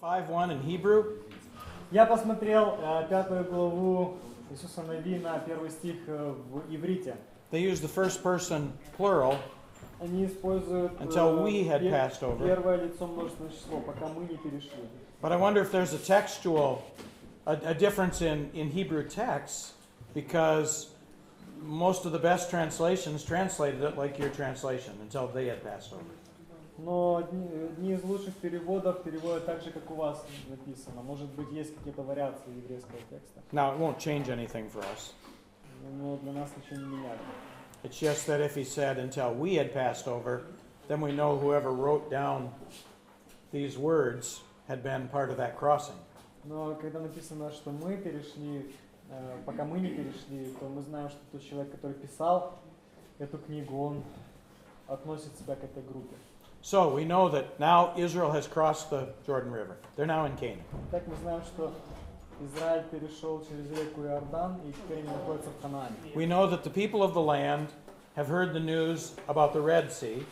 5:1 in Hebrew. Я посмотрел 5 главу Иисуса Навина, 1 стих в иврите. They use the first person plural Они используют until we had passed over. первое лицо множественное число, пока мы не перешли. But I wonder if there's a textual, a difference in Hebrew texts, because most of the best translations translated it like your translation, until they had passed over. Но одни из лучших переводов переводят так же, как у вас написано. Может быть, есть какие-то вариации еврейского текста. Now, it won't change anything for us. Но для нас ничего не меняет. It's just that if he said until we had passed over, then we know whoever wrote down these words had been part of that crossing. Но когда написано, что мы перешли, пока мы не перешли, то мы знаем, что тот человек, который писал эту книгу, он относит себя к этой группе. So we know that now Israel has crossed the Jordan River. They're now in Canaan. Так мы знаем, что Израиль перешел через реку Иордан и теперь они находятся в Ханаане. We know that the people of the land have heard the news about the Red Sea.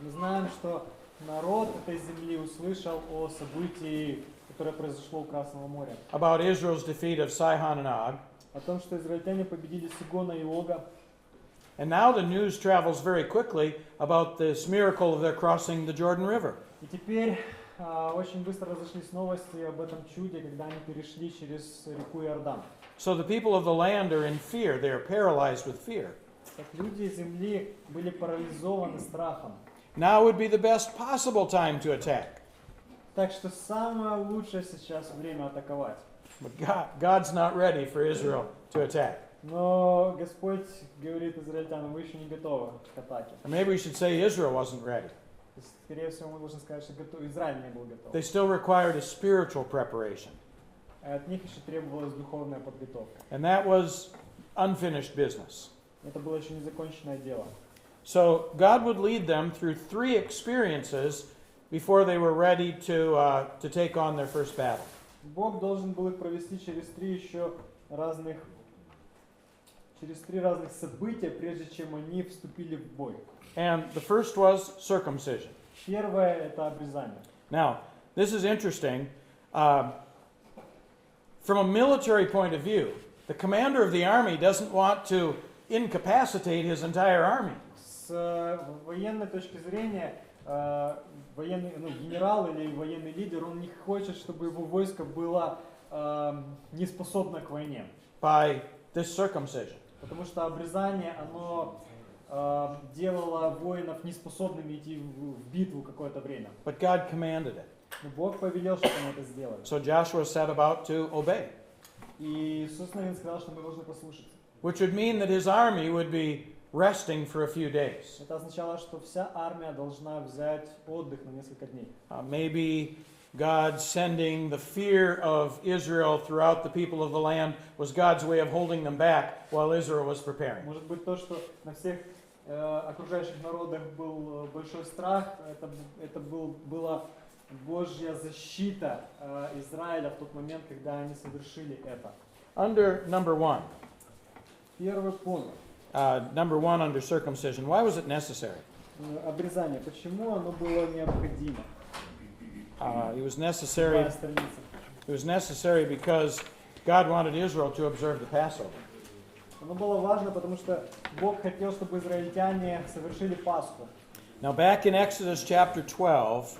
Мы знаем, что народ этой земли услышал о событии, которое произошло у Красного моря. About Israel's defeat of Sihon and Og. О том, что израильтяне победили Сигона и Ога. And now the news travels very quickly about this miracle of their crossing the Jordan River. И теперь очень быстро разошлись новости об этом чуде, когда они перешли через реку Иордан. So the people of the land are in fear. They are paralyzed with fear. Так люди земли были парализованы страхом. Now would be the best possible time to attack. Так что самое лучшее сейчас время атаковать. But God's not ready for Israel to attack. Но Господь говорит израильтянам, вы еще не готовы к атаке. Or maybe we should say Israel wasn't ready. То есть, скорее всего, мы должны сказать, что Израиль не был готов. They still required a spiritual preparation. От них еще требовалась духовная подготовка. And that was unfinished business. Это было еще незаконченное дело. So God would lead them through 3 experiences before they were ready to take on their first battle. Бог должен был их провести через три разных события, прежде чем они вступили в бой. And the first was circumcision. Первое – это обрезание. Now, this is interesting. From a military point of view, the commander of the army doesn't want to incapacitate his entire army. С военной точки зрения, генерал или военный лидер, он не хочет, чтобы его войско было неспособно к войне. By this circumcision. Потому что обрезание, оно делало воинов неспособными идти в битву какое-то время. But God commanded it. Но Бог повелел, чтобы они это сделали. So Joshua set about to obey. И Иисус Навин сказал, что мы должны послушаться. Which would mean that his army would be resting for a few days. Это означало, что вся армия должна взять отдых на несколько дней. Maybe God sending the fear of Israel throughout the people of the land was God's way of holding them back while Israel was preparing. Может быть, то, что на всех окружающих народах был большой страх, это была Божья защита Израиля в тот момент, когда они совершили это. Under number 1. Первый пункт. Number 1 under circumcision. Why was it necessary? Обрезание. Почему оно было необходимо? It was necessary because God wanted Israel to observe the Passover. Оно было важно, потому что Бог хотел, чтобы израильтяне совершили Пасху. Now back in Exodus chapter 12,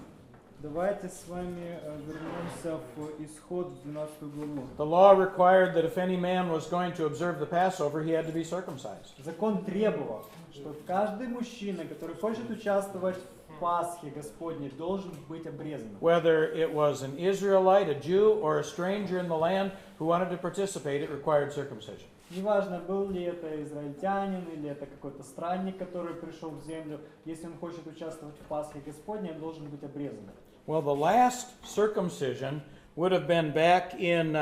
давайте с вами вернемся в Исход 12 главу. The law required that if any man was going to observe the Passover, he had to be circumcised. Закон требовал, что каждый мужчина, который хочет участвовать в Пасхе Господней, должен быть обрезан. Whether it was an Israelite, a Jew, or a stranger in the land who wanted to participate, it required circumcision. Неважно, был ли это израильтянин или это какой-то странник, который пришел в землю, если он хочет участвовать в Пасхе Господней, он должен быть обрезан. Well, the last circumcision would have been back in,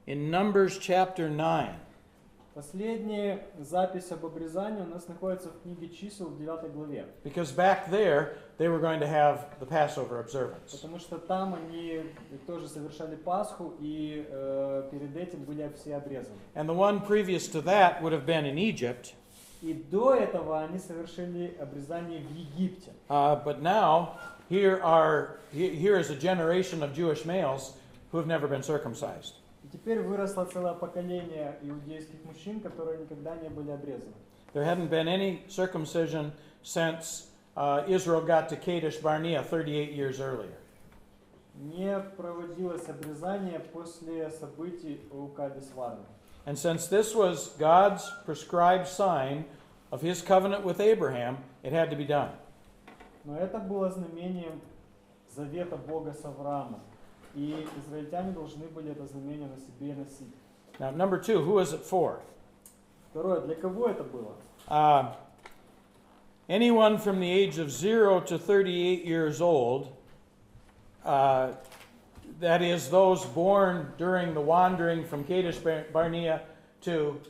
in Numbers chapter 9. Последняя запись об обрезании у нас находится в книге чисел в 9 главе. Because back there, they were going to have the Passover observance. Потому что там они тоже совершали Пасху, и перед этим были все обрезаны. And the one previous to that would have been in Egypt. И до этого они совершили обрезание в Египте. But now, here is a generation of Jewish males who have never been circumcised. И теперь выросло целое поколение иудейских мужчин, которые никогда не были обрезаны. There hadn't been any circumcision since Israel got to Kadesh Barnea 38 years earlier. Не проводилось обрезание после событий у Кадес-Варны. And since this was God's prescribed sign of his covenant with Abraham, it had to be done. Но это было знамением завета Бога с Авраамом. И израильтяне должны были это знамение на себе носить. Now, number two, who is it for? Второе, для кого это было? Anyone from the age of 0 to 38 years old, that is, those born during the wandering from Kadesh Barnea to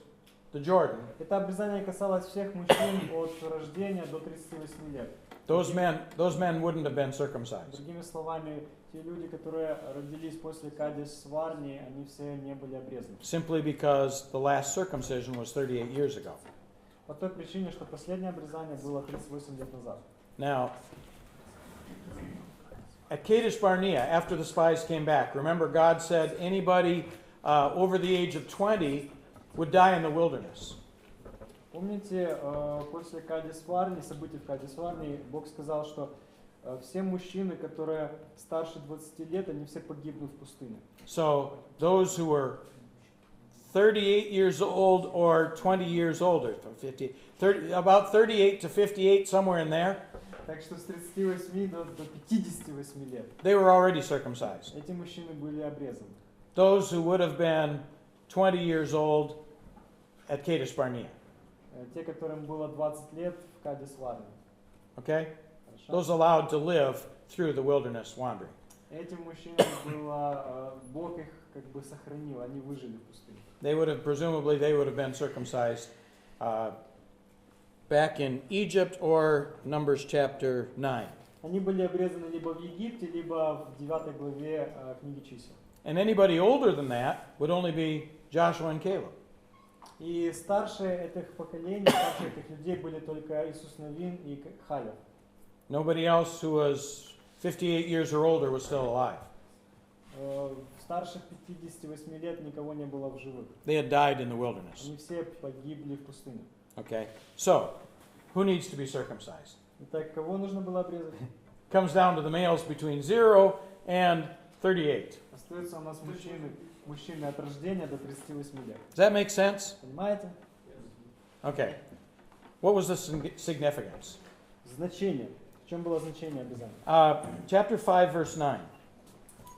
the Jordan. Это обрезание касалось всех мужчин от рождения до 38 лет. Those men wouldn't have been circumcised. Другими словами, те люди, которые родились после Кадес-Варни, они все не были обрезаны. Simply because the last circumcision was 38 years ago. По той причине, что последнее обрезание было 38 лет назад. Now, at Kadesh Barnea, after the spies came back, remember God said anybody over the age of 20 would die in the wilderness. Помните, после Кадес-Варни, событий в Кадес-Варни, Бог сказал, что все мужчины, которые старше 20 лет, они все погибнут в пустыне. So those who were 38 years old or 20 years older, 50, 30, about 38 to 58, somewhere in there, Так что с 38 до 58 лет they were already circumcised. эти мужчины были обрезаны. Those who would have been 20 years old at Kadesh Barnea. Те, которым было 20 лет в Кадес-Варне. Okay? Хорошо? Those allowed to live through the wilderness wandering. Этим мужчинам было, Бог их как бы сохранил, они выжили в пустыне. They would have been circumcised back in Egypt or Numbers chapter 9. Они были обрезаны либо в Египте, либо в 9 главе книги Чисел. And anybody older than that would only be Joshua and Caleb. И старшие этих поколений, старшие этих людей были только Иисус Навин и Халев. Nobody else who was 58 years or older was still alive. Старших 58 лет никого не было в живых. They had died in the wilderness. Они все погибли в пустыне. Okay? So, who needs to be circumcised? Итак, кого нужно было обрезать? Comes down to the males between 0 and 38. Остаются у нас мужчины от рождения до 38 лет. Does that make sense? Понимаете? Okay. What was the significance? Значение. В чем было значение обрезания? Chapter 5, verse 9.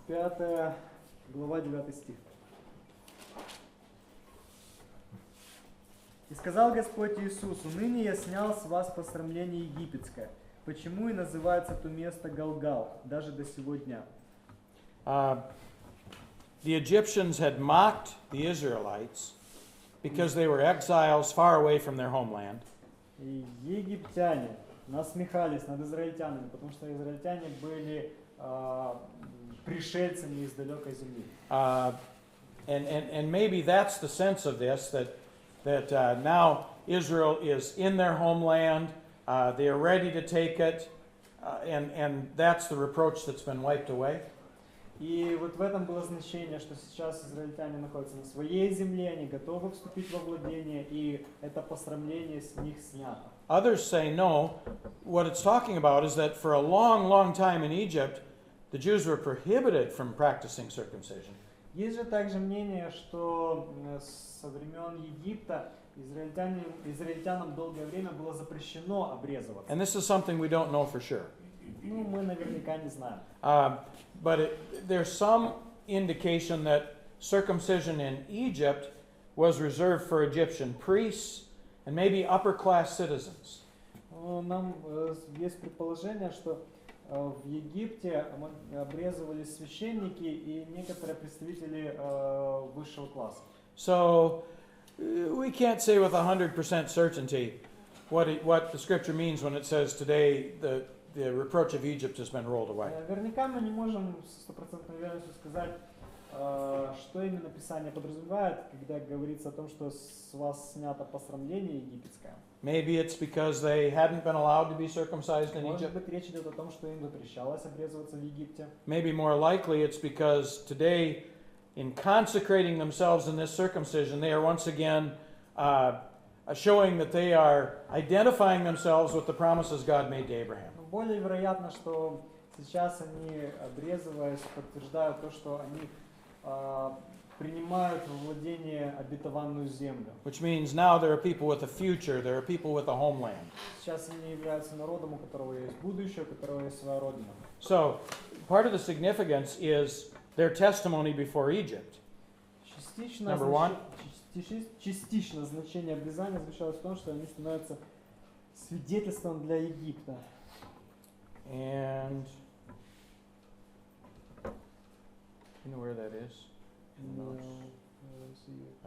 5 глава, 9 стих. «И сказал Господь Иисусу, ныне я снял с вас посрамление египетское. Почему и называется то место Галгал, даже до сего дня?» The Egyptians had mocked the Israelites because they were exiles far away from their homeland. И египтяне насмехались над израильтянами, потому что израильтяне были пришельцами из далекой земли. And maybe that's the sense of this, that now Israel is in their homeland, they are ready to take it, and that's the reproach that's been wiped away. И вот в этом было значение, что сейчас израильтяне находятся на своей земле, они готовы вступить во владение, и это посрамление с них снято. Others say no. What it's talking about is that for a long, long time in Egypt, the Jews were prohibited from practicing circumcision. Есть же также мнение, что со времен Египта израильтянам долгое время было запрещено обрезываться. And this is something we don't know for sure. Ну, мы наверняка не знаем. But there's some indication that circumcision in Egypt was reserved for Egyptian priests and maybe upper class citizens. Нам есть предположение, что в Египте обрезывались священники и некоторые представители высшего класса. So we can't say with 100% certainty what the scripture means when it says today the reproach of Egypt has been rolled away. Наверняка мы не можем с стопроцентной уверенностью сказать, что именно Писание подразумевает, когда говорится о том, что с вас снято посрамление египетское. Maybe it's because they hadn't been allowed to be circumcised in Может Egypt. быть, речь идет о том, что им запрещалось обрезываться в Египте. Maybe more likely it's because today, in consecrating themselves in this circumcision, they are once again showing that they are identifying themselves with the promises God made to Abraham. Но более вероятно, что сейчас они, обрезываясь, подтверждают то, что они принимают во владение обетованную землю. Which means now there are people with a future, there are people with a homeland. Сейчас они являются народом, у которого есть будущее, у которого есть своя родина. So, part of the significance is their testimony before Egypt. Number one. Частично значение обрезания заключалось в том, что они становятся свидетельством для Египта. And you know where that is? No, I don't see it.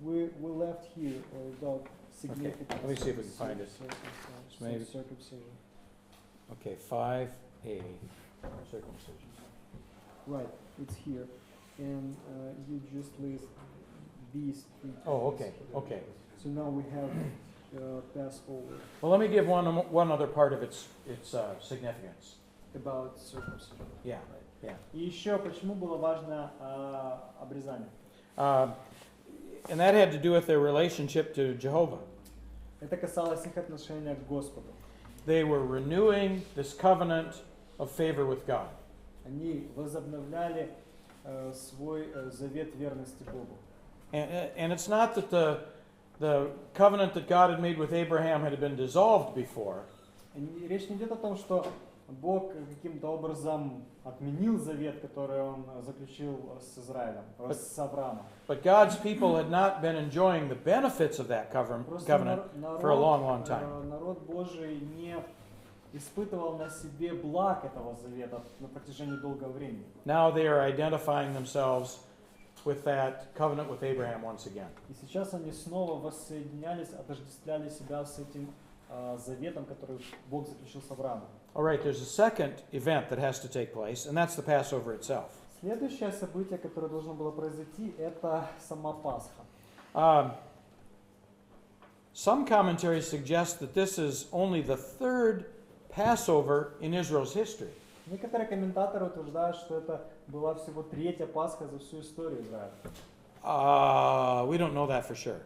We left here without significance. Let me see if we can find it. Maybe. Circumcision. Okay, 5a, circumcision. Right, it's here. And you just list these three. Oh, okay, okay. So now we have Passover. Well, let me give one other part of its significance. About circumcision. Yeah, yeah. И еще почему было важно обрезание? And that had to do with their relationship to Jehovah. Это касалось их отношения к Господу. They were renewing this covenant of favor with God. Они возобновляли свой завет верности Богу. And it's not that the covenant that God had made with Abraham had been dissolved before. Речь не идет о том, что Бог каким-то образом отменил завет, который Он заключил с Израилем, с Авраамом. But God's people had not been enjoying the benefits of that covenant for a long, long time. Народ Божий не испытывал на себе благ этого завета на протяжении долгого времени. Now they are identifying themselves with that covenant with Abraham once again. И сейчас они снова воссоединялись, отождествляли себя с этим заветом, который Бог заключил с Авраамом. All right, there's a second event that has to take place, and that's the Passover itself. Следующее событие, которое должно было произойти, это сама Пасха. Some commentaries suggest that this is only the third Passover in Israel's history. Некоторые комментаторы утверждают, что это была всего третья Пасха за всю историю Израиля. We don't know that for sure.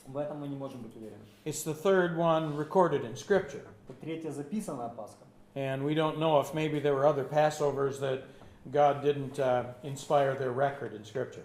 В этом мы не можем быть уверены. It's the third one recorded in Scripture. Это третья записанная Пасха. And we don't know if maybe there were other Passovers that God didn't inspire their record in Scripture.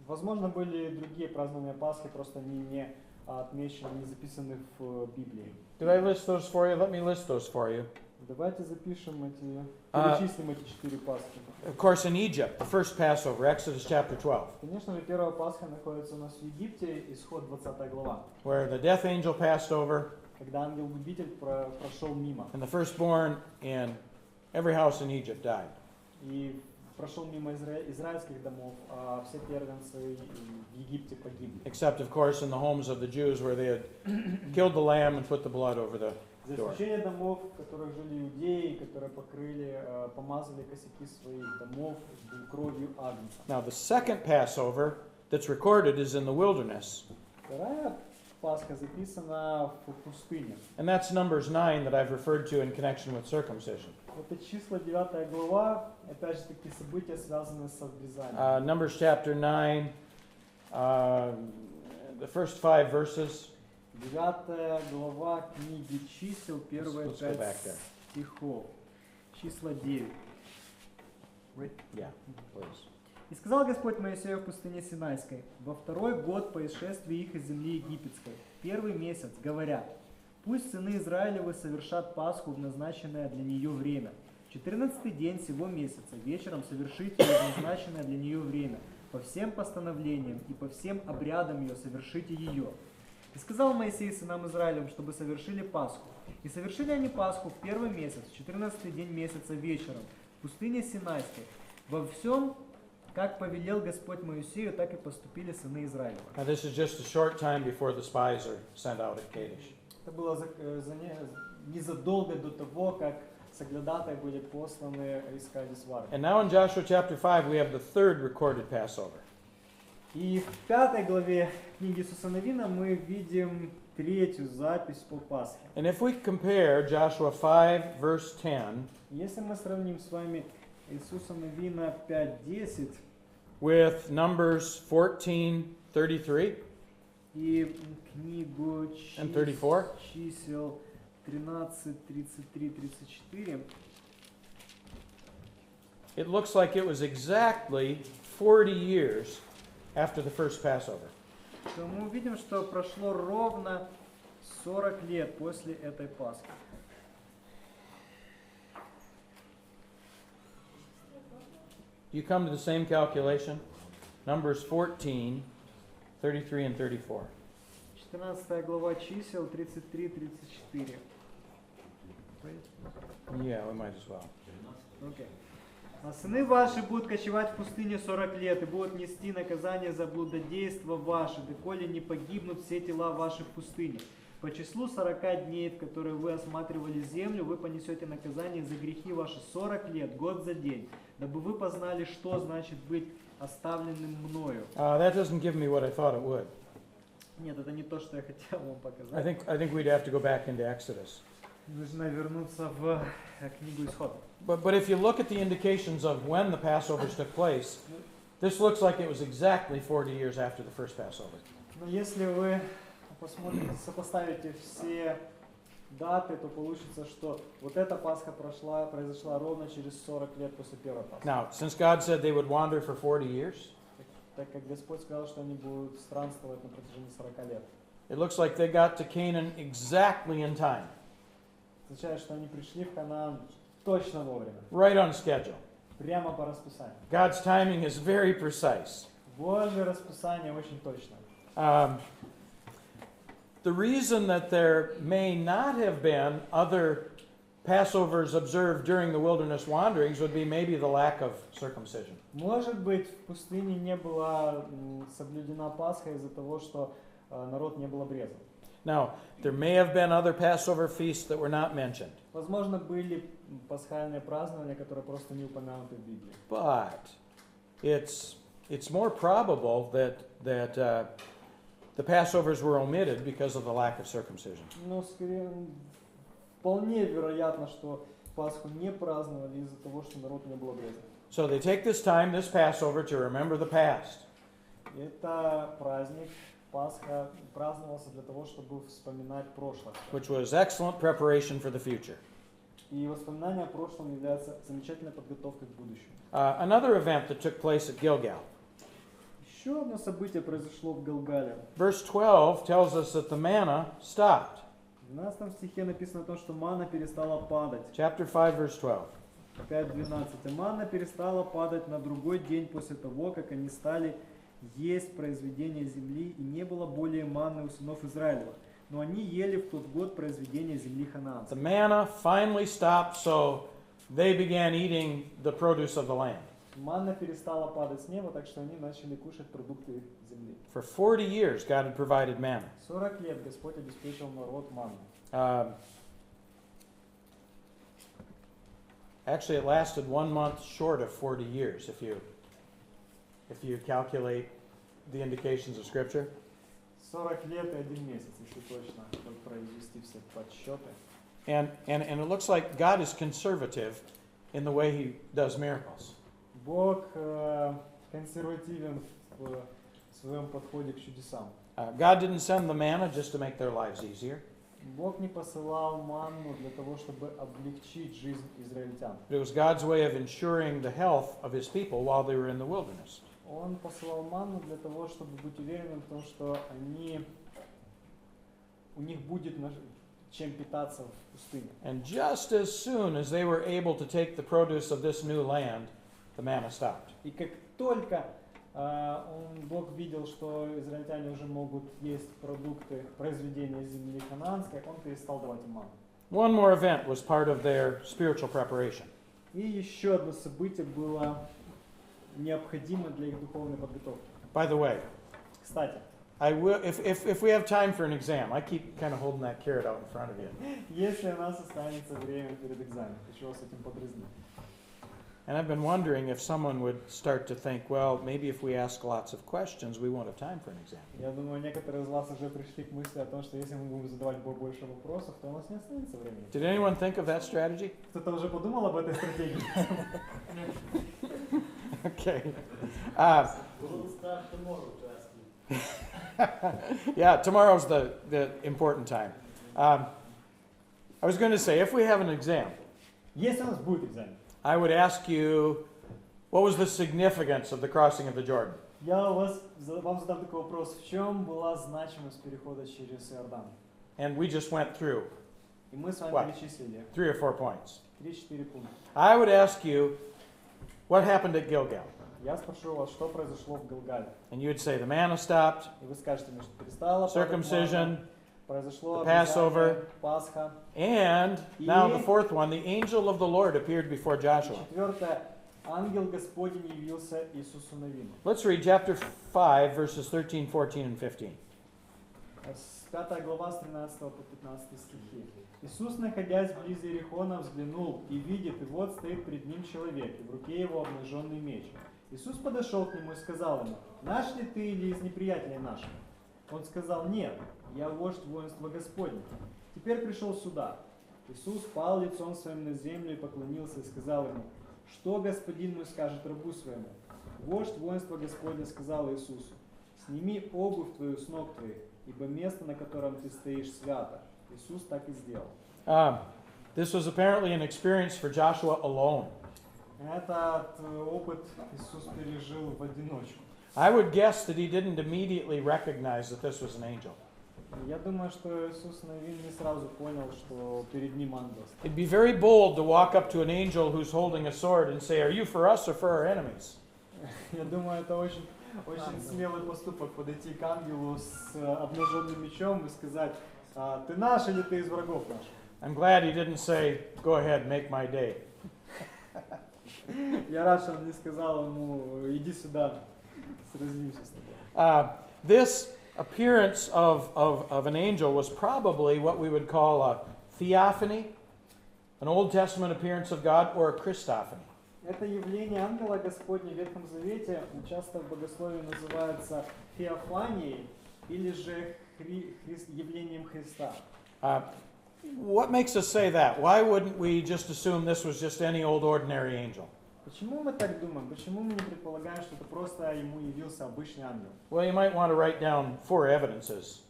Возможно, были другие празднования Пасхи, просто они не отмечены, не записаны в Библии. Did I list those for you? Let me list those for you. Давайте запишем эти, перечислим эти 4 Пасхи. Of course, in Egypt, the first Passover, Exodus chapter 12, Конечно же, первая Пасха находится у нас в Египте, Исход 20 глава, where the death angel passed over, когда ангел-губитель прошел мимо. and the firstborn in every house in Egypt died. И прошел мимо израильских домов, а все первенцы в Египте погибли. Except, of course, in the homes of the Jews, where they had killed the lamb and put the blood over the За исключение домов, в которых жили иудеи, которые помазали косяки своих домов кровью агнца. Now, the second Passover that's recorded is in the wilderness. Вторая Пасха записана в пустыне. And that's Numbers 9 that I've referred to in connection with circumcision. Это числа 9 глава, опять же таки события, связанные с обрезанием. Numbers chapter 9, the first 5 verses. 9 глава книги чисел, первые Let's go 5 back there. стихов. Числа 9. Yeah, please. «И сказал Господь Моисею в пустыне Синайской, во второй год по исшествии их из земли египетской, в первый месяц, говорят, пусть сыны Израилевы совершат Пасху в назначенное для нее время. 14-й день сего месяца, вечером совершите ее в назначенное для нее время, по всем постановлениям и по всем обрядам ее совершите ее. И сказал Моисей сынам Израилевым, чтобы совершили Пасху. И совершили они Пасху в первый месяц, в 14-й день месяца вечером, в пустыне Синайской. Во всем, как повелел Господь Моисею, так и поступили сыны Израилева». Now, this is just a short time before the spies are sent out at Kadesh. Это было незадолго до того, как соглядатые были посланы искать сварки. And now in Joshua chapter 5, we have the third recorded Passover. И в 5 главе книги Иисуса Навина мы видим третью запись по Пасхе. And if we compare Joshua 5, verse 10, Если мы сравним с вами Иисуса Навина 5:10 with Numbers 14:33 и книгу and 34, чисел 13, 33, 34, it looks like it was exactly 40 years after the first Passover. то мы увидим, что прошло ровно 40 лет после этой Пасхи. You come to the same calculation, Numbers 14, 33 and 34. 14 глава чисел 33, 34. Yeah, we might as well. Окей. А сыны ваши будут кочевать в пустыне 40 лет и будут нести наказание за блудодейство ваше, доколе не погибнут все тела ваши в пустыне. По числу 40 дней, в которые вы осматривали землю, вы понесете наказание за грехи ваши 40 лет, год за день, дабы вы познали, что значит быть оставленным мною. That doesn't give me what I thought it would. Нет, это не то, что я хотел вам I показать. think we'd have to go back into Exodus. Нужно вернуться в книгу Исход. But if you look at the indications of when the Passovers took place, this looks like it was exactly 40 years after the first Passover. Но если вы посмотрите, сопоставите все даты, то получится, что вот эта Пасха произошла ровно через 40 лет после первой Пасхи. Now, since God said they would wander for 40 years, Так как Господь сказал, что они будут странствовать на протяжении 40 лет. it looks like they got to Canaan exactly in time, Означает, что они пришли в Ханаан точно вовремя, right on schedule. прямо по расписанию. God's timing is very precise. Божье расписание очень точно. The reason that there may not have been other Passovers observed during the wilderness wanderings would be maybe the lack of circumcision. Может быть, в пустыне не была соблюдена Пасха из-за того, что народ не был обрезан. Now, there may have been other Passover feasts that were not mentioned, Возможно, были пасхальные празднования, которые просто не упомянуты в Библии. but it's more probable that the Passovers were omitted because of the lack of circumcision. Но скорее, вполне вероятно, что Пасху не праздновали из-за того, что народ не был обрезан. So they take this time, this Passover, to remember the past. Это праздник, Пасха, праздновался для того, чтобы вспоминать прошлое. Which was excellent preparation for the future. И воспоминания о прошлом являются замечательной подготовкой к будущему. Another event that took place at Gilgal. Еще одно событие произошло в Галгале. Verse 12 tells us that the manna stopped. В 12 стихе написано о том, что манна перестала падать. Chapter 5, verse 12. 5:12. Манна перестала падать на другой день после того, как они стали есть произведение земли, и не было более манны у сынов Израилевых. Но они ели в тот год произведение земли The ханаанской. manna finally stopped, so they began eating the produce of the land. Манна перестала падать с неба, так что они начали кушать продукты земли. For 40 years, God had provided manna. 40 лет Господь обеспечил народ манной. Actually, it lasted 1 month short of 40 years, if you calculate the indications of Scripture. 40 лет и 1 месяц, если точно произвести все подсчеты. And it looks like God is conservative in the way He does miracles. Бог консервативен в своем подходе к чудесам. God didn't send the manna just to make their lives easier. Бог не посылал манну для того, чтобы облегчить жизнь израильтян. It was God's way of ensuring the health of His people while they were in the wilderness. Он посылал манну для того, чтобы быть уверенным в том, что у них будет чем питаться в пустыне. And just as soon as they were able to take the produce of this new land, the manna stopped. И как только Бог видел, что израильтяне уже могут есть продукты произведения земли ханаанской, он перестал давать им манну. One more event was part of their spiritual preparation. И еще одно событие было необходимо для их духовной подготовки. By the way, Кстати, I will, if we have time for an exam, I keep kind of holding that carrot out in front of you. если у нас останется время перед экзаменом, хочу вас этим подразнить. And I've been wondering if someone would start to think, well, maybe if we ask lots of questions, we won't have time for an exam. Я думаю, некоторые из вас уже пришли к мысли о том, что если мы будем задавать больше вопросов, то у нас не останется времени. Did anyone think of that strategy? Кто-то уже подумал об этой стратегии? Okay. We'll start tomorrow to ask you. Yeah, tomorrow's the important time. I was going to say, if we have an exam, Если у нас будет экзамен, I would ask you, what was the significance of the crossing of the Jordan? я вам задам такой вопрос. В чем была значимость перехода через Иордан? And we just went through И мы с вами What? перечислили 3 or 4 points. 3-4 пункта. I would ask you, what happened at Gilgal? Я спрошу вас, что произошло в Галгале. And you would say, the manna stopped, И вы скажете мне, что перестало падать circumcision, манна, произошло the Passover, обрезание, Пасха. and now the fourth one, the angel of the Lord appeared before Joshua. Четвертое. Ангел Господень явился Иисусу Навину. Let's read chapter 5, verses 13, 14, and 15. 5 глава с 13 по 15 стихи. Иисус, находясь вблизи Иерихона, взглянул и видит, и вот стоит пред ним человек, и в руке его обнаженный меч. Иисус подошел к нему и сказал ему: «Наш ли ты или из неприятелей наших?» Он сказал: «Нет, я вождь воинства Господня. Теперь пришел сюда». Иисус пал лицом своим на землю и поклонился и сказал ему: «Что господин мой скажет рабу своему?» Вождь воинства Господня сказал Иисусу: «Сними обувь твою с ног твоих, ибо место, на котором ты стоишь, свято». Иисус так и сделал. This was apparently an experience for Joshua alone. Этот опыт Иисус пережил в одиночку. I would guess that he didn't immediately recognize that this was an angel. Я думаю, что Иисус Навин не сразу понял, что перед ним ангел. It'd be very bold to walk up to an angel who's holding a sword and say, are you for us or for our enemies? Я думаю, это очень смелый поступок — подойти к ангелу с обнаженным мечом и сказать: «Ты наш или ты из врагов наших?» I'm glad he didn't say, go ahead, make my day. Я рад, что он не сказал ему: «Иди сюда, сразимся с тобой». This appearance of an angel was probably what we would call a theophany, an Old Testament appearance of God, or a Christophany. Это явление ангела Господня в Ветхом Завете часто в богословии называется феофанией или же явлением Христа. What makes us say that? Why wouldn't we just assume this was just any old ordinary angel? Почему мы так думаем? Почему мы не предполагаем, что это просто ему явился обычный ангел? Well, you might want to write down 4 evidences.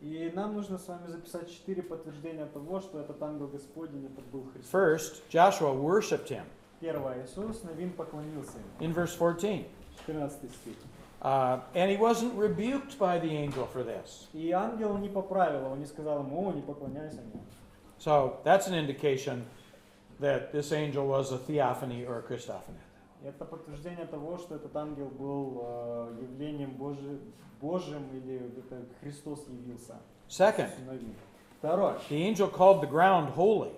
И нам нужно с вами записать 4 подтверждения того, что этот ангел Господень это был Христос. First, Joshua worshipped him. Первое. Иисус Навин поклонился ему. In verse 14. 14 стих. And he wasn't rebuked by the angel for this. И ангел не поправил его, не сказал ему: «О, не поклоняйся мне». So that's an indication that this angel was a theophany or a Christophany. Это подтверждение того, что этот ангел был явлением Божьим, или это Христос явился. Second, Второе. the angel called the ground holy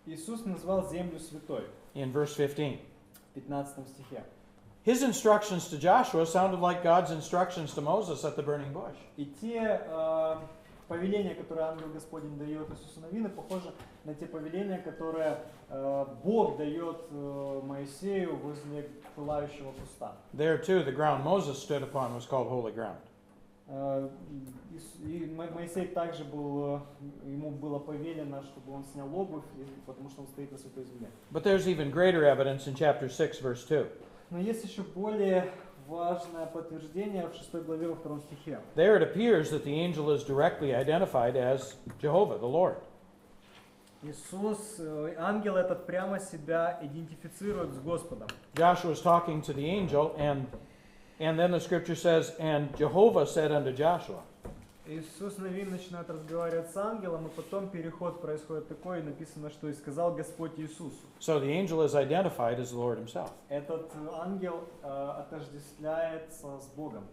Иисус назвал землю святой. in verse 15. В 15 стихе. His instructions to Joshua sounded like God's instructions to Moses at the burning bush. И те повеления, которые ангел Господень дает Иисусу Навину, похожи на те повеления, которые Бог дает Моисею возле пылающего куста. There too, the ground Moses stood upon was called holy ground. И Моисей также ему было повелено, чтобы он снял обувь, потому что он стоит на святой земле. But there's even greater evidence in chapter 6, verse 2. Но есть еще более важное подтверждение в 6 главе во 2 стихе. There it appears that the angel is directly identified as Jehovah, the Lord. Иисус, ангел этот прямо себя идентифицирует с Господом. Joshua is talking to the angel, and then the scripture says, and Jehovah said unto Joshua. Иисус Навин начинает разговаривать с ангелом, и потом переход происходит такой, и написано, что «И сказал Господь Иисусу». So the angel is identified as the Lord himself. Этот ангел отождествляется с Богом.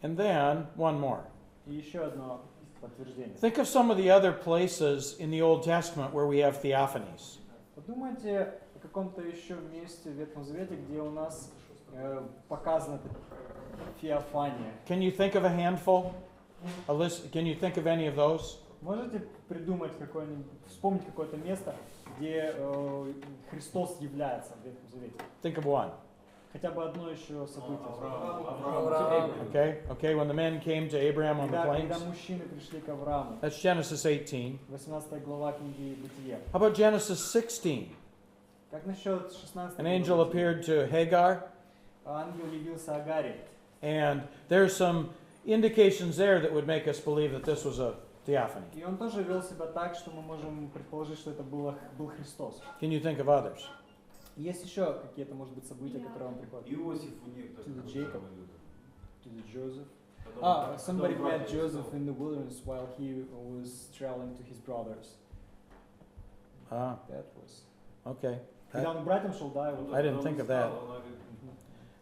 And then, one more. И еще одно подтверждение. Think of some of the other places in the Old Testament where we have theophanies. Подумайте о каком-то еще месте в Ветхом Завете, где у нас показана феофания. Can you think of a handful? A list? Can you think of any of those? Можете придумать какое-нибудь, вспомнить какое-то место, где Христос является в Ветхом Завете. Think of one. Хотя бы одно еще событие. Okay, when the men came to Abraham on the Когда plains. мужчины пришли к Аврааму. That's Genesis 18. 18 глава книги Бытие. How about Genesis 16? Как насчет 16 An angel appeared to Hagar, Ангел явился Агаре. and there's some indications there that would make us believe that this was a theophany. И он тоже вел себя так, что мы можем предположить, что это был Христос. Can you think of others? Есть еще какие-то, может быть, события, которые вам приходят? Иосиф у них To the так Jacob. говорит. To the Joseph. Когда он- Somebody когда он met брат Joseph искал. in the wilderness while he was traveling to his brothers. Ah, That was. okay. Когда он к братьям шел, да, Вот его. I didn't когда он think of искал, that. он говорит,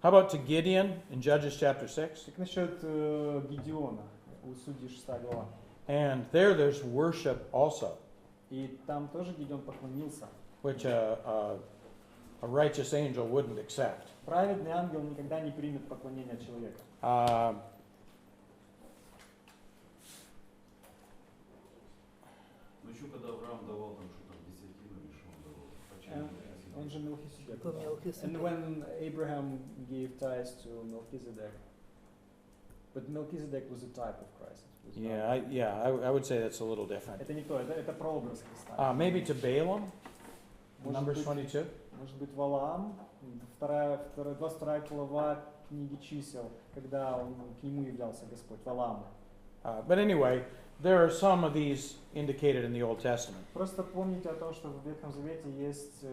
How about to Gideon in Judges chapter 6? Как насчет Гедеона у Судьи 6 глава? And there's worship also, И там тоже Гедеон поклонился. which a righteous angel wouldn't accept. Праведный ангел никогда не примет поклонение человека. ну еще когда Авраам давал там что-то десятину или что он давал. Почему? Он же Мелхиседек. По Мелхиседеку. And when Abraham gave tithes to Melchizedek, but Melchizedek was a type of Christ. It was not- I would say that's a little different. Это не то, это прообраз Христа. Maybe to Balaam, Может Numbers быть, 22. Может быть, Валаам, 22 глава книги чисел, когда к нему являлся Господь, Валаам. But anyway, there are some of these indicated in the Old Testament. Просто помните о том, что в Ветхом Завете есть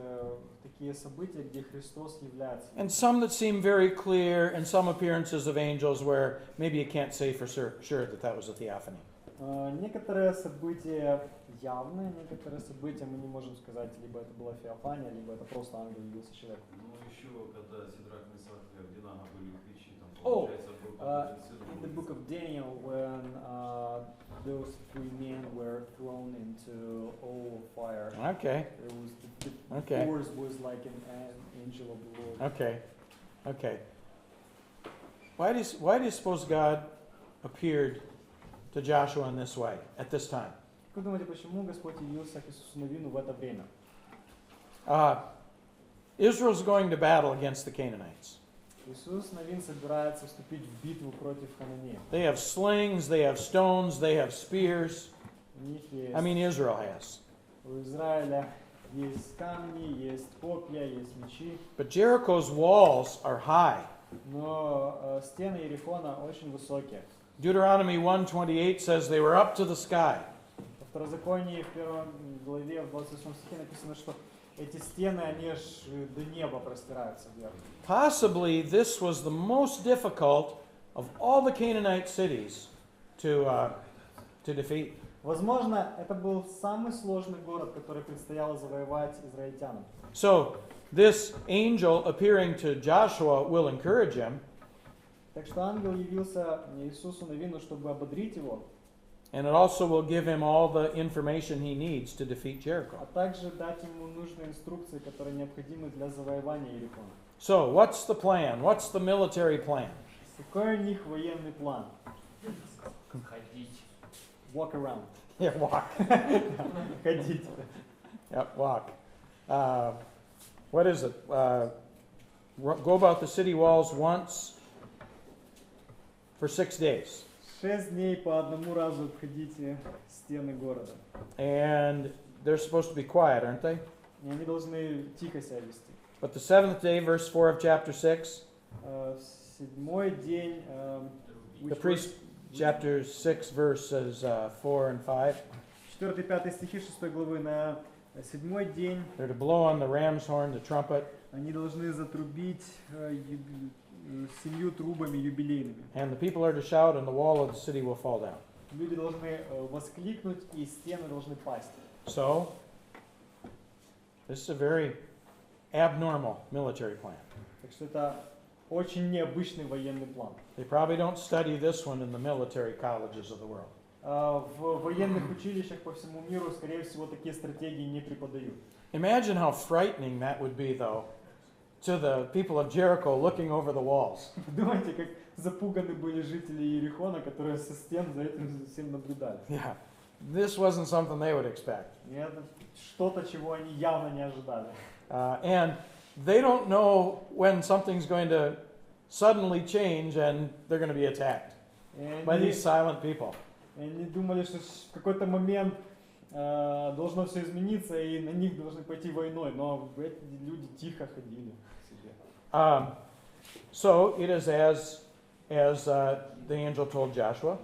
такие события, где Христос является. And some that seem very clear, and some appearances of angels where maybe you can't say for sure that that was a theophany. Некоторые события явные, некоторые события мы не можем сказать, либо это была феофания, либо это просто ангел явился человеку. Ну еще когда Сидрах, Месах и Авдинага были в печи, там Oh, получается был In the book of Daniel, when those three men were thrown into oil of fire, Okay, it was the Okay. force was like an angel of the Lord. okay. Why do you suppose God appeared to Joshua in this way at this time? Как вы думаете, почему Господь явился к Иисусу Навину в это время? Israel's going to battle against the Canaanites. Иисус Навин собирается вступить в битву против хананеев. They have slings, they have stones, they have spears. У них есть, Israel has. у Израиля есть камни, есть копья, есть мечи, But Jericho's walls are high. но стены Иерихона очень высокие. Deuteronomy 1:28 says they were up to the sky. Во Второзаконии в 1 главе, в 28 стихе написано, что эти стены, они аж до неба простираются вверх. Possibly this was the most difficult of all the Canaanite cities to defeat. Возможно, это был самый сложный город, который предстояло завоевать израильтянам. So this angel appearing to Joshua will encourage him, Так что ангел явился Иисусу Навину, чтобы ободрить его, and it also will give him all the information he needs to defeat Jericho. а также дать ему нужные инструкции, которые необходимы для завоевания Иерихона. So what's the plan? What's the military plan? Какой у них военный план? Ходить. Walk around. Yeah, walk. Ходить. Yep, walk. What is it? Go about the city walls once for 6 days. 6 дней по одному разу обходите стены города. And they're supposed to be quiet, aren't they? И они должны тихо себя вести. But the seventh day, verse 4 of chapter 6, Седьмой день, the priest, chapter 6, verses 4 and 5, 4-5 стихи 6 главы, на седьмой день they're to blow on the ram's horn, the trumpet, они должны затрубить 7 трубами юбилейными. and the people are to shout, and the wall of the city will fall down. Люди должны воскликнуть, и стены должны пасть. So, this is a very abnormal military plan. Так что это очень необычный военный план. They probably don't study this one in the military colleges of the world. В военных училищах по всему миру, скорее всего, такие стратегии не преподают. Imagine how frightening that would be, though, to the people of Jericho looking over the walls. Думаете, как запуганы были жители Иерихона, которые со стен за этим всем наблюдали. Yeah. this wasn't something they would expect. И это что-то, чего они явно не ожидали. And they don't know when something's going to suddenly change and they're going to be attacked И by они, these silent people. они думали, что в какой-то момент должно все измениться, и на них должны пойти войной, но эти люди тихо ходили себе. So it is as the angel told Joshua.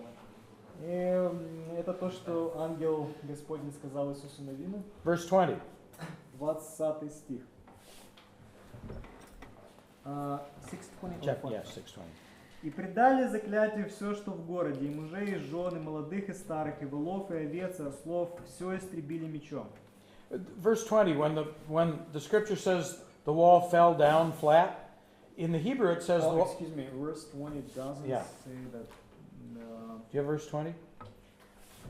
И это то, что ангел Господень сказал Иисусу Навину. Verse 20. 20 стих. 6:20. Check, yes, 6:20. «И предали заклятию все, что в городе, и мужей, и жен, и молодых, и старых, и волов, и овец, и ослов, все истребили мечом». Verse 20, when the scripture says the wall fell down flat, in the Hebrew it says... Oh, excuse me, verse 20 doesn't Yeah. say that. Do you have verse 20? It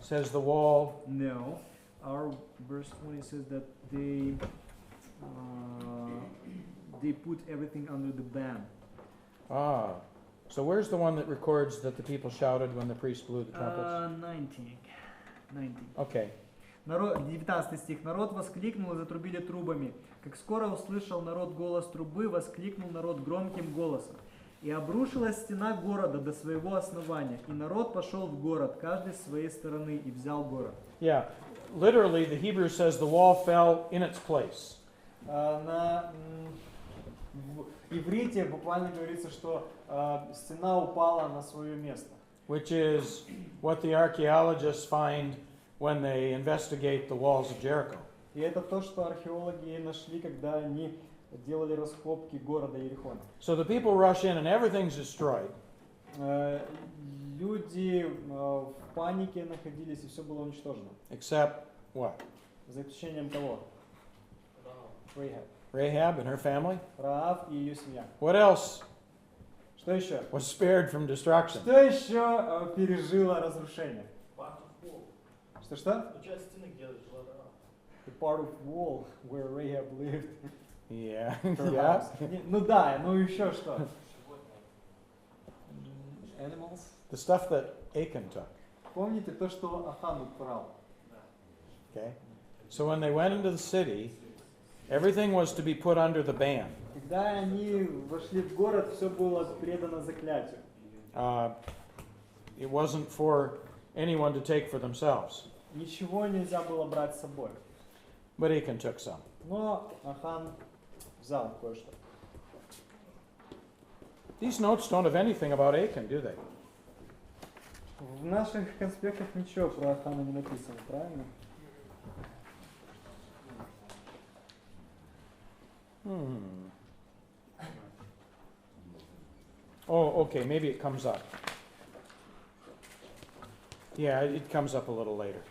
says the wall... No, our verse 20 says that they put everything under the ban. So where's the one that records that the people shouted when the priest blew the trumpets? 19. Okay. 19 стих. «Народ воскликнул и затрубили трубами. Как скоро услышал народ голос трубы, воскликнул народ громким голосом. И обрушилась стена города до своего основания, и народ пошел в город, каждый с своей стороны, и взял город». Yeah, literally the Hebrew says the wall fell in its place. В иврите буквально говорится, что стена упала на свое место. Which is what the archaeologists find when they investigate the walls of Jericho. И это то, что археологи нашли, когда они делали раскопки города Иерихона. So the people rush in and everything's destroyed. Люди в панике находились, и все было уничтожено. Except what? За исключением того. Rahab and her family. Раав и ее семья. What else Что еще? was spared from destruction? Что еще пережило разрушение? Что? Часть стены, где жила Раав. The part of wall where Rahab lived. Yeah. Her Yeah. house. Ну да, ну еще что? Animals. The stuff that Achan took. Помните то, что Ахан украл? Okay. So when they went into the city, everything was to be put under the ban. Когда они вошли в город, все было предано заклятию. It wasn't for anyone to take for themselves. Ничего нельзя было брать с собой. But Achan took some. Но Ахан взял кое-что. These notes don't have anything about Achan, do they? В наших конспектах ничего про Ахана не написано, правильно? Oh, okay, maybe it comes up. Yeah, it comes up a little later.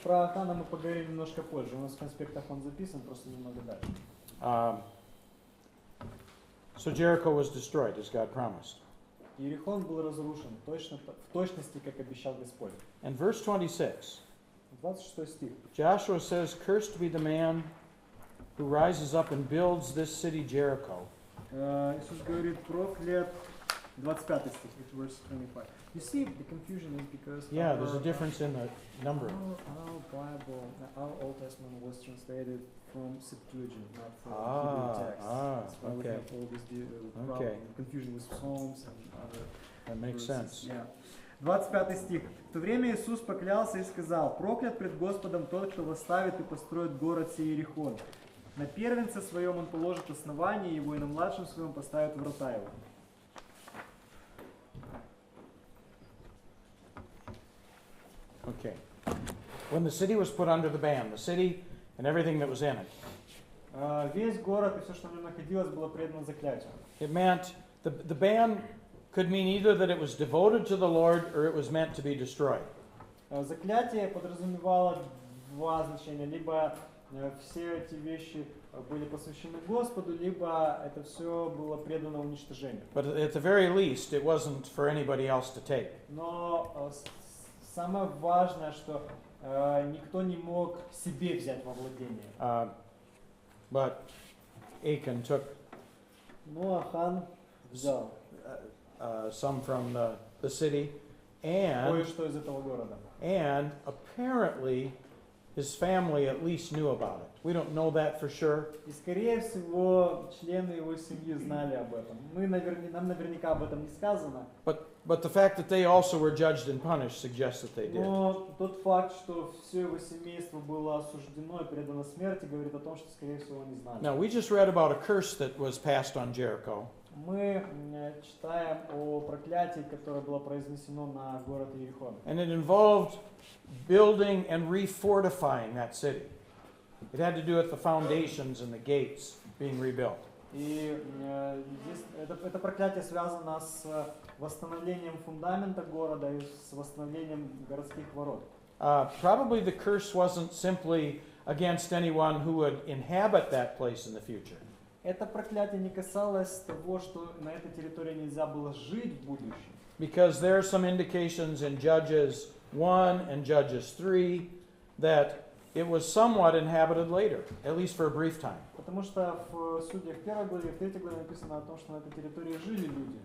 Про Ахана мы поговорим немножко позже. У нас в конспектах он записан, просто немного дальше. So Jericho was destroyed, as God promised. Иерихон был разрушен в точности, как обещал Господь. And verse 26, 26 стих. Joshua says, "Cursed be the man who rises up and builds this city Jericho." Иисус говорит, проклят, 25 стих, verse 25. You see, the confusion is because Yeah, there's a difference in the number. Our Bible, our Old Testament was translated from Septuagint, not from Hebrew text. That's why we okay. have all this problem, Okay. confusion with Psalms and other That makes verses. sense. Yeah. 25 стих. В то время Иисус поклялся и сказал: проклят пред Господом тот, кто восставит и построит город сей Иерихон. На первенце своем он положит основание его, и на младшем своем поставит врата его. Okay. When the city was put under the ban, the city and everything that was in it, Весь город и все, что в нем находилось, было предано заклятию. it meant the ban could mean either that it was devoted to the Lord or it was meant to be destroyed. Заклятие подразумевало два значения. Либо все эти вещи были посвящены Господу, либо это все было предано уничтожению. But at the very least, it wasn't for anybody else to take. Но самое важное, что никто не мог себе взять во владение. But Achan took Ну, Ахан взял some from the city кое-что из этого города. And apparently his family at least knew about it. We don't know that for sure. И, скорее всего, члены его семьи знали об этом. Нам наверняка об этом не сказано. But the fact that they also were judged and punished suggests that they did. Но тот факт, что все его семейство было осуждено и предано смерти, говорит о том, что, скорее всего, они знали. Now, we just read about a curse that was passed on Jericho. Мы читаем о проклятии, которое было произнесено на город Иерихон. And it involved building and refortifying that city. It had to do with the foundations and the gates being rebuilt. И здесь это проклятие связано с восстановлением фундамента города и с восстановлением городских ворот. Probably the curse wasn't simply against anyone who would inhabit that place in the future. Это проклятие не касалось того, что на этой территории нельзя было жить в будущем. Because there are some indications in Judges 1 and Judges 3 that it was somewhat inhabited later, at least for a brief time. Потому что в Судьях 1 главе, в 3 главе написано о том, что на этой территории жили люди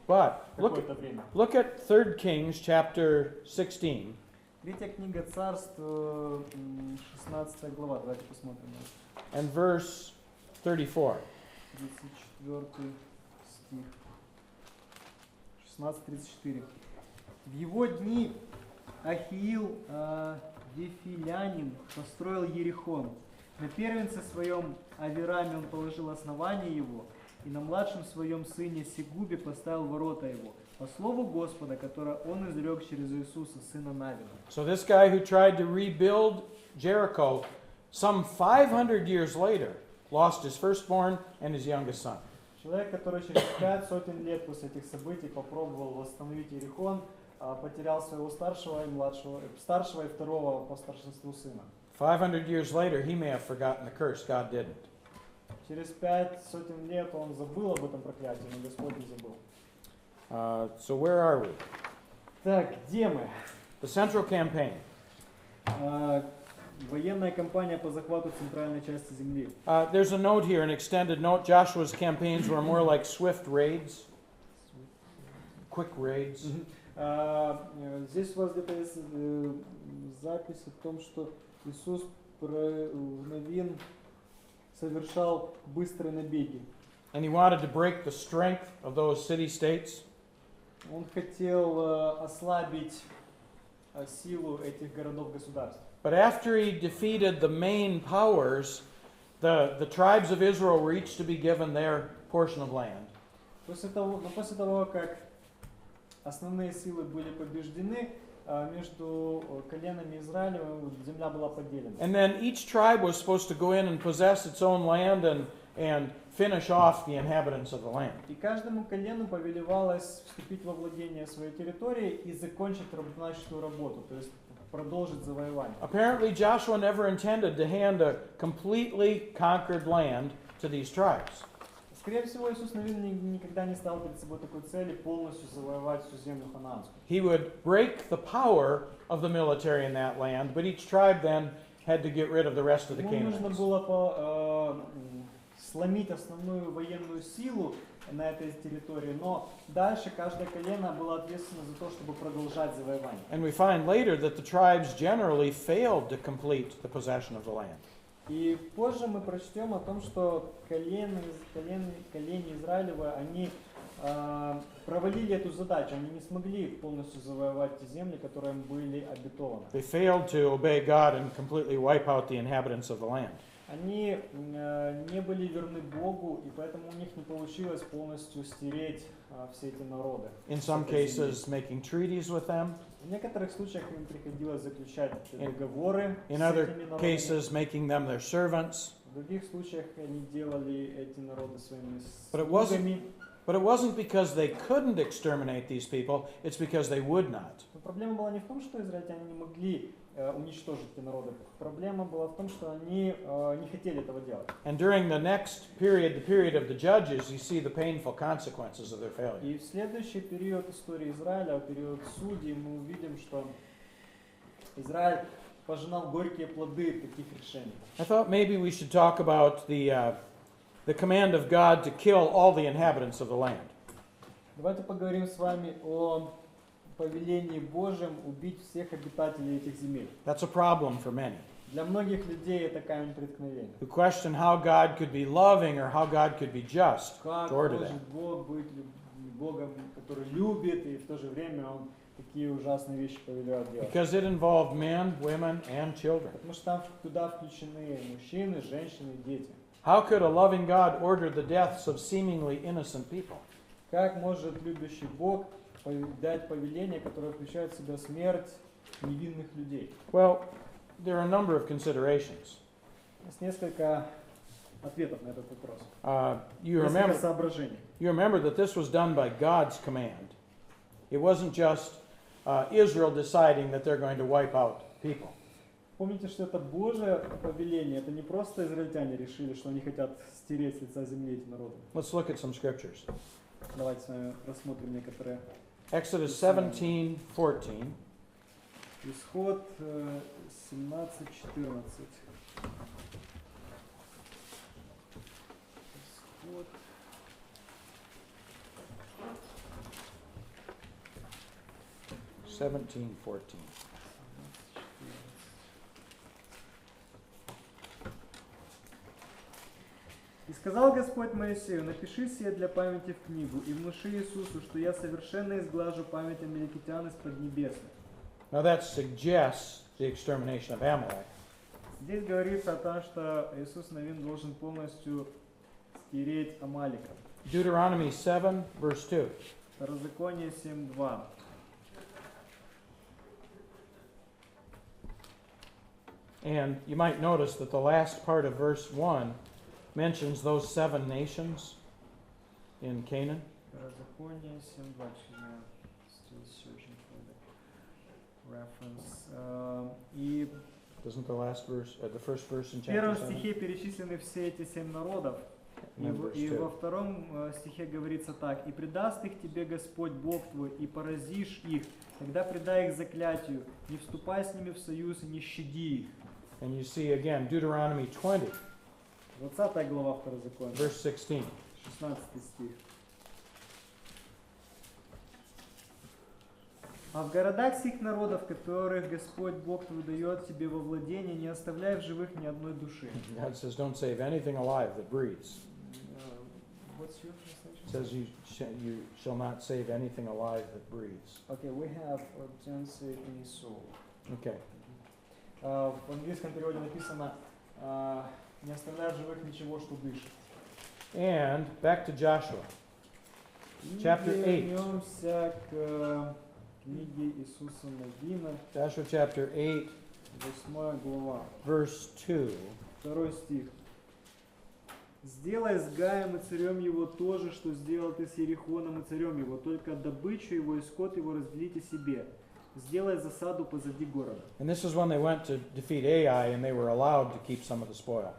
But какое-то время. look at 3 Kings chapter 16. Третья книга Царств, 16 глава, давайте посмотрим. And verse 34. 34 стих. 16:34. В его дни Ахиил Вифилянин построил Ерихон. На первенце своем Авираме он положил основание его, и на младшем своем сыне Сегубе поставил ворота его, по слову Господа, которое он изрек через Иисуса, сына Навина. So this guy who tried to rebuild Jericho some 500 years later lost his firstborn and his youngest son. Человек, который через 5 сотен лет после этих событий попробовал восстановить Иерихон, потерял своего старшего и второго по старшинству сына. 500 years later, he may have forgotten the curse. God didn't. Через 5 сотен лет он забыл об этом проклятии, но Господь не забыл. So where are we? Так, где мы? The Central Campaign. Военная кампания по захвату центральной части земли. There's a note here, an extended note. Joshua's campaigns were more like swift raids, quick raids. Здесь у вас где-то есть запись о том, что Иисус Навин совершал быстрые набеги. And he wanted to break the strength of those city-states. Он хотел ослабить силу этих городов-государств. But after he defeated the main powers, the tribes of Israel were each to be given their portion of land. После того, как основные силы были побеждены, между коленами Израиля земля была поделена. And then each tribe was supposed to go in and possess its own land and finish off the inhabitants of the land. И каждому колену повелевалось вступить во владение своей территории и закончить начатую работу, то есть продолжить завоевание. Apparently Joshua never intended to hand a completely conquered land to these tribes. Скорее всего, Иисус, наверное, никогда не ставил перед собой такой цели полностью завоевать всю землю ханаанскую. He would break the power of the military in that land, but each tribe then had to get rid of the rest of the Ему нужно Canaanites. было сломить основную военную силу на этой территории, но дальше каждое колено было ответственно за то, чтобы продолжать завоевание. And we find later that the tribes generally failed to complete the possession of the land. И позже мы прочтем о том, что колени Израилева, они провалили эту задачу, они не смогли полностью завоевать те земли, которые им были обетованы. They failed to obey God and completely wipe out the inhabitants of the land. Они не были верны Богу, и поэтому у них не получилось полностью стереть все эти народы. In some cases, making treaties with them. В некоторых случаях им приходилось заключать договоры с In other этими народами. cases, making them their servants. В других случаях они делали эти народы своими But it wasn't because they couldn't exterminate these people, it's because they would not. Но проблема была не в том, что израильтяне не могли уничтожить эти народы. Проблема была в том, что они не хотели этого делать. And during the next period, the period of the judges, you see the painful consequences of their failure. И в следующий период истории Израиля, период судей, мы увидим, что Израиль пожинал горькие плоды таких решений. I thought maybe we should talk about the command of God to kill all the inhabitants of the land. Давайте поговорим с вами о повелении Божьем убить всех обитателей этих земель. That's a problem for many Для многих людей это камень преткновения. who question how God could be loving or how God could be just Как toward them. может Бог быть Богом, который любит, и в то же время Он такие ужасные вещи повелевает делать? Because it involved men, women, and children. Потому что там туда включены мужчины, женщины и дети. How could a loving God order the deaths of seemingly innocent people? Как может любящий Бог дать повеление, которое включает в себя смерть невинных людей? Well, there are a number of considerations. Есть несколько ответов на этот вопрос. You Несколько remember соображений. You remember that this was done by God's command. It wasn't just Israel deciding that they're going to wipe out people. Помните, что это Божье повеление, это не просто израильтяне решили, что они хотят стереть с лица земли эти народы. Let's look at some scriptures. Давайте с вами рассмотрим некоторые. Exodus 17:14. Исход 17:14. Исход. Seventeen, 14. И сказал Господь Моисею: напиши сие для памяти в книгу, и внуши Иисусу, что я совершенно изглажу память амаликитян из Поднебесных. Now that suggests the extermination of Amalek. Здесь говорится о том, что Иисус Навин должен полностью стереть Амалика. Deuteronomy 7, verse 2. Второзаконие 7:2. And you might notice that the last part of verse 1 mentions those 7 nations in Canaan. Второзаконие 7:2. Still searching for the reference. И Doesn't the last verse, the first verse in в chapter первом 7? стихе перечислены все эти 7 народов. And then verse И 2. во втором стихе говорится так: «И предаст их тебе Господь Бог твой, и поразишь их, тогда предай их заклятию, не вступай с ними в союз и не щади их». And you see again Deuteronomy 20, 20 глава Второзакония, verse 16. 16 стих. «А в городах сих народов, которых Господь Бог твой дает тебе во владение, не оставляй в живых ни одной души». God says, don't save anything alive that breathes. What's your translation? It says you shall not save anything alive that breathes. Okay, we have urgency in soul. Okay. В английском переводе написано «не оставляй в живых ничего, что дышит». And back to Joshua. И Chapter 8. вернемся к книге Иисуса Навина, Joshua chapter 8, 8 глава, verse 2. 2 стих. «Сделай с Гаем и царем его то же, что сделал ты с Ерихоном и царем его, только добычу его и скот его разделите себе. Сделай засаду позади города». And this is when they went to defeat Ai and they were allowed to keep some of the spoil.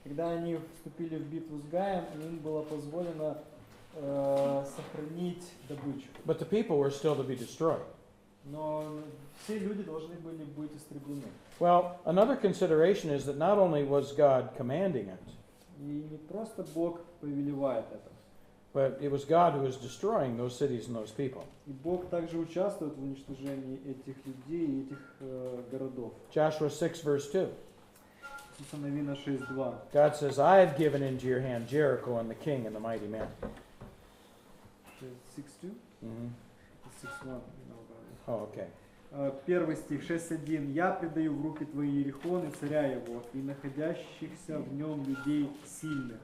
Когда они вступили в битву с Гаем, им было позволено сохранить добычу. But the people were still to be destroyed. Но все люди должны были быть истреблены. Well, another consideration is that not only was God commanding it, И не просто Бог повелевает это, but it was God who was destroying those cities and those people. и Бог также участвует в уничтожении этих людей и этих городов. Joshua 6, verse 2. Иисуса Навина 6:2. God says, I have given into your hand Jericho and the king and the mighty men. 6:2? Mhm. 6:1. Oh, okay. Первый стих, 6:1. «Я предаю в руки твои Ерихон и царя его, и находящихся в нем людей сильных».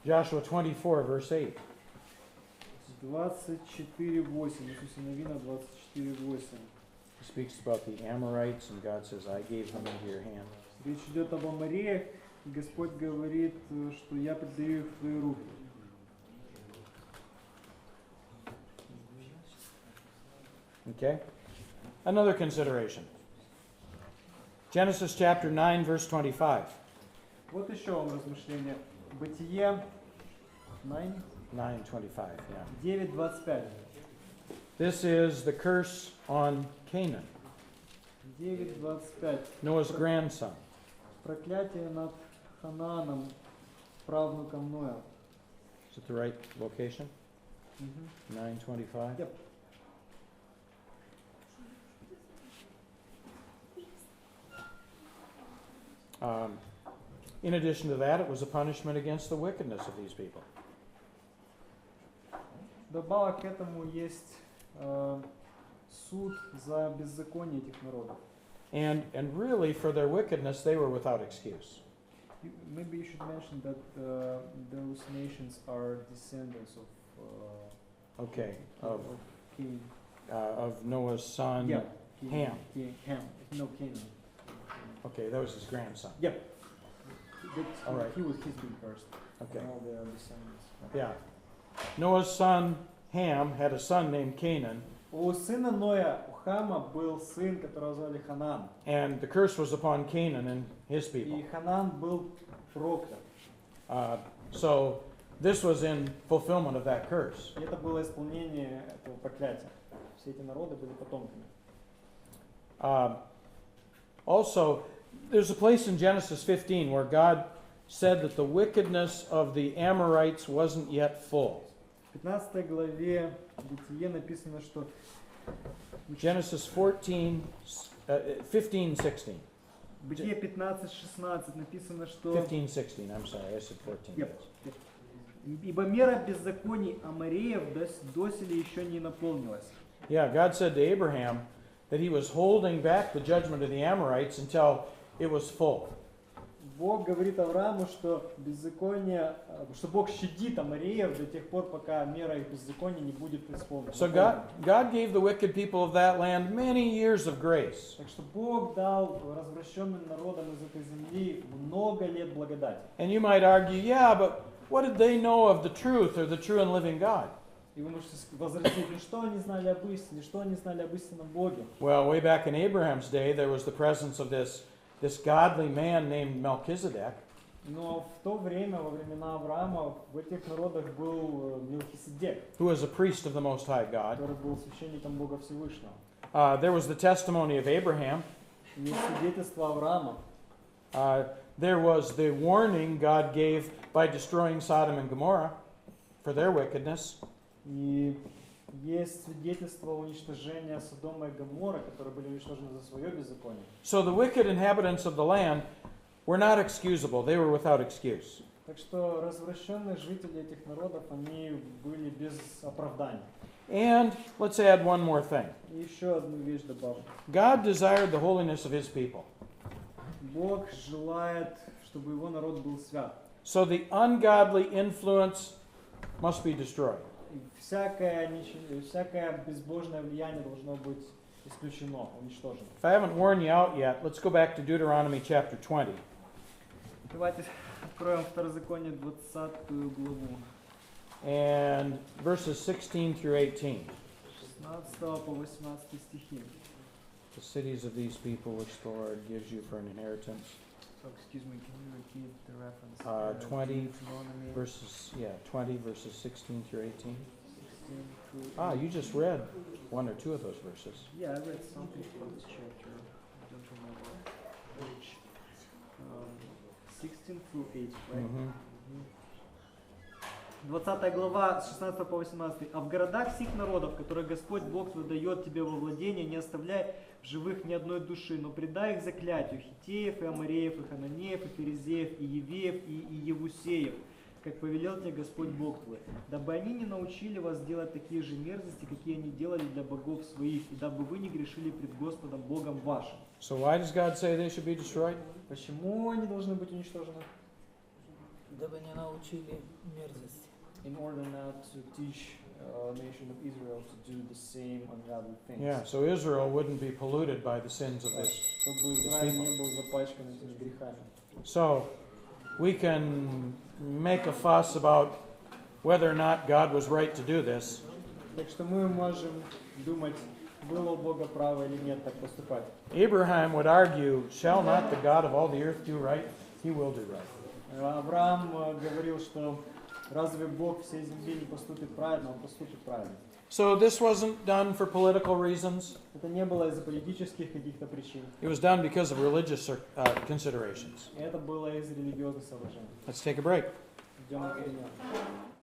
Joshua 24, verse 8. 24:8. Иисуса Навина 24:8. He speaks about the Amorites, and God says, I gave them into your hand. Речь идет об Амореях, и Господь говорит, что я предаю их в твои руки. Okay? Another consideration. Genesis chapter 9, verse 25. Вот еще вам размышление. Бытие 9, 9:25, yeah. 9:25. This is the curse on Canaan, 9:25. Noah's grandson. Проклятие над Ханааном, правнуком Ноя. Is it the right location? Мгм. 9:25? Yep. In addition to that, it was a punishment against the wickedness of these people. Добавок к этому есть суд за беззаконие этих народов. And really, for their wickedness, they were without excuse. Maybe you should mention that those nations are descendants of Okay, of Cain. of Noah's son, Yeah, Ham. Ham. No, Canaan. Okay, that was his grandson. Yeah. All right. He was his being cursed. Okay, All their descendants. yeah. Noah's son, Ham, had a son named Canaan, У сына Ноя, у Хама, был сын, которого звали Ханан. and the curse was upon Canaan and his people. И Ханан был проклят. So this was in fulfillment of that curse. И это было исполнение этого проклятия. Все эти народы были потомками. Also, there's a place in Genesis 15 where God said that the wickedness of the Amorites wasn't yet full. В 15 главе Бытие написано, что Genesis 15:16. Бытие 15:16 написано, что 15:16, I'm sorry, I said 14. Yep. Ибо мера беззаконий Амореев доселе еще не наполнилась. Yeah, God said to Abraham that he was holding back the judgment of the Amorites until it was full. Бог говорит Аврааму, что беззаконие, что Бог щадит Амореев до тех пор, пока мера их беззакония не будет исполнена. So God gave the wicked people of that land many years of grace. Так что Бог дал развращенным народам из этой земли много лет благодати. And you might argue, yeah, but what did they know of the truth or the true and living God? И вы можете возразить, ну что они знали об истине, что они знали об истинном Боге? Well, way back in Abraham's day, there was the presence of this godly man named Melchizedek. Но в то время, во времена Авраама, в этих народах был Мелхиседек, who was a priest of the Most High God. который был священником Бога Всевышнего. There was the testimony of Abraham. Есть свидетельство Авраама. There was the warning God gave by destroying Sodom and Gomorrah for their wickedness. И есть свидетельство уничтожения Содома и Гоморры, которые были уничтожены за свое беззаконие. So the wicked inhabitants of the land were not excusable. They were without excuse. Так что развращенные жители этих народов, они были без оправдания. And let's add one more thing. И еще одну вещь добавлю. God desired the holiness of His people. Бог желает, чтобы его народ был свят. So the ungodly influence must be destroyed. И всякое безбожное влияние должно быть исключено, уничтожено. If I haven't worn you out yet, let's go back to Deuteronomy chapter 20. Давайте откроем Второзаконие 20 главу. And verses 16 through 18. 16 по 18 стихи. The cities of these people which the Lord gives you for an inheritance. So, excuse me, can you repeat the reference? 20 Deuteronomy verses 20 verses 16 through 18. 16 through You just read one or two of those verses. Yeah, I read something from this chapter. I don't remember which. 16 through 8, right? Mhm. 20 глава, с 16 по 18. «А в городах сих народов, которые Господь Бог твой дает тебе во владение, не оставляй в живых ни одной души, но предай их заклятию Хиттеев, и Амореев, и Хананеев, и Ферезеев, и Евеев, и Евусеев, как повелел тебе Господь Бог твой, дабы они не научили вас делать такие же мерзости, какие они делали для богов своих, и дабы вы не грешили пред Господом Богом вашим». So why does God say they should be destroyed? Почему они должны быть уничтожены? Дабы не научили мерзости. In order not to teach nation of Israel to do the same ungodly things. Yeah, so Israel wouldn't be polluted by the sins of this. Чтобы Израиль не был запачкан этими грехами. So we can make a fuss about whether or not God was right to do this. Так что мы можем думать, было у Бога право или нет так поступать. Abraham would argue, shall not the God of all the earth do right? He will do right. Авраам говорил, что разве Бог всей земли не поступит правильно, он поступит правильно. So this wasn't done for political reasons. Это не было из-за политических каких-то причин. It was done because of religious considerations. Это было из религиозных соображений. Let's take a break. Идем на перемену.